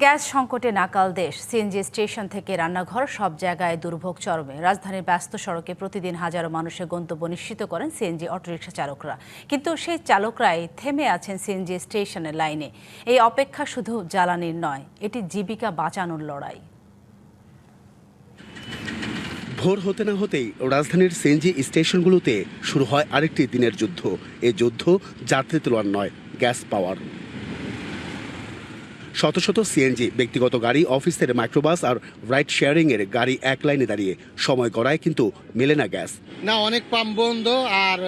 Gas সংকটে নাকাল দেশ। সিএনজি স্টেশন থেকে রান্নাঘর সব জায়গায় দুর্ভোগ চরমে। রাজধানীর ব্যস্ত সড়কে প্রতিদিন হাজারো মানুষের গন্তব্য নিশ্চিত করেন সিএনজি অটোরিকশা চালকরা, কিন্তু সেই চালকরাই থেমে আছেন সিএনজি স্টেশনের লাইনে। এই অপেক্ষা শুধু জ্বালানির নয়, এটি জীবিকা বাঁচানোর লড়াই। ভোর হতে না হতেই রাজধানীর সিএনজি স্টেশনগুলোতে শুরু হয় আরেকটি দিনের যুদ্ধ। এই যুদ্ধ যাত্রী তোলার নয়, গ্যাস পাওয়ার। শত শত সিএনজি, ব্যক্তিগত গাড়ি, অফিসের মাইক্রোবাস আর রাইড শেয়ারিং এর গাড়ি এক লাইনে দাঁড়িয়ে সময় গড়ায়, কিন্তু মেলে না গ্যাস। না, অনেক পাম্প বন্ধ আর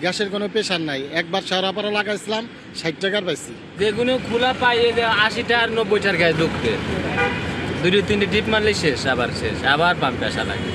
গ্যাসের কোনো প্রেশার নাই। একবার সারাপাড়া লাগাইছিলাম, 60 টাকার পাইছি। যেগুলো খোলা পাই 80টা আর 90টার গ্যাস ঢুকতে, 2-3 টিপ মারলে শেষ, আবার পাম্পে আসা লাগে।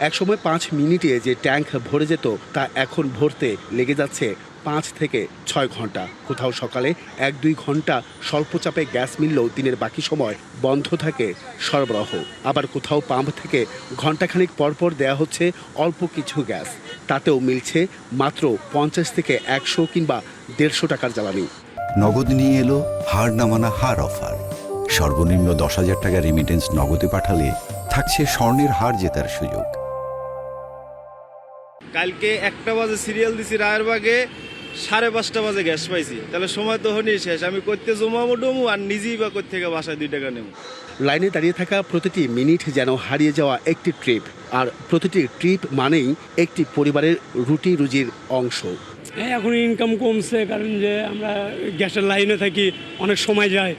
একসময় 5 মিনিটে যে ট্যাঙ্ক ভরে যেত, তা এখন ভরতে লেগে যাচ্ছে 5 থেকে 6 ঘন্টা। কোথাও সকালে 1-2 ঘন্টা স্বল্প চাপে গ্যাস মিললেও দিনের বাকি সময় বন্ধ থাকে সরবরাহ। আবার কোথাও পাম্প থেকে ঘণ্টাখানিক পরপর দেয়া হচ্ছে অল্প কিছু গ্যাস, তাতেও মিলছে মাত্র 50 থেকে 100 কিংবা 150 টাকার জ্বালানি। নগদ নিয়ে এলো হার না মানা হার অফার। সর্বনিম্ন 10,000 টাকা রেমিটেন্স নগদে পাঠালে থাকছে স্বর্ণের হার জেতার সুযোগ। কালকে 1টা বাজে সিরিয়াল দিছি রায়েরবাগে, 5:30 বাজে গ্যাস পাইছি। তাহলে সময় তো হনি শেষ। আমি করতে জমাবো ডমু আর নিজেই বা কোথা থেকে বাসায় 2 টাকা নেব। লাইনে দাঁড়িয়ে থাকা প্রতিটি মিনিট যেন হারিয়ে যাওয়া একটি ট্রিপ, আর প্রতিটি ট্রিপ মানেই একটি পরিবারের রুটি রুজির অংশ। এখন ইনকাম কমছে, কারণ যে আমরা গ্যাসের লাইনে থাকি, অনেক সময় যায়।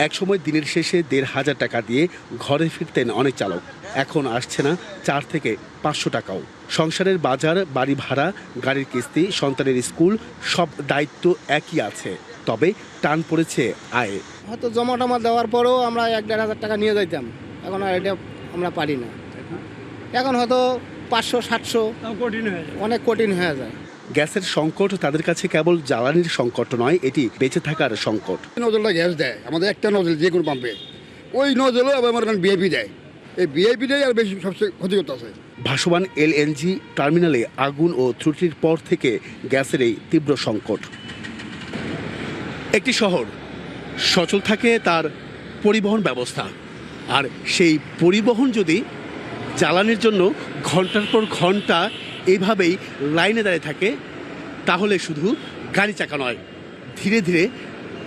একসময় দিনের শেষে 1,500 টাকা দিয়ে ঘরে ফিরতেন অনেক চালক, এখন আসছে না 4 থেকে 500 টাকাও। সংসারের বাজার, বাড়ি ভাড়া, গাড়ির কিস্তি, সন্তানের স্কুল, সব দায়িত্ব একই আছে, তবে টান পড়েছে আয়ে। হয়তো জমা টমা দেওয়ার পরেও আমরা 1-1,500 টাকা নিয়ে যাইতাম, এখন আর এটা আমরা পারি না। এখন হয়তো 500-700 কঠিন হয়ে যায়, অনেক কঠিন হয়ে যায়। গ্যাসের সংকট তাদের কাছে কেবল জ্বালানির সংকট নয়, এটি বেঁচে থাকার সংকট। নজলটা গ্যাস দেয় আমাদের, একটা নজল যে কোনো পাম্পে, ওই নজলও আবার আমার বিআইপি দেয়। এই বিআইপিটাই আর বেশি সবচেয়ে ক্ষতিগ্রস্ত আছে। ভাসমান এলএনজি টার্মিনালে আগুন ও ত্রুটির পর থেকে গ্যাসের এই তীব্র সংকট। একটি শহর সচল থাকে তার পরিবহন ব্যবস্থা, আর সেই পরিবহন যদি জ্বালানির জন্য ঘন্টার পর ঘন্টা এইভাবেই লাইনে দাঁড়িয়ে থাকে, তাহলে শুধু গাড়ি চাকা নয়, ধীরে ধীরে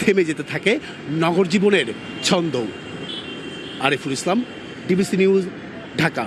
থেমে যেতে থাকে নগর জীবনের ছন্দ। Ariful Islam, DBC news, Dhaka.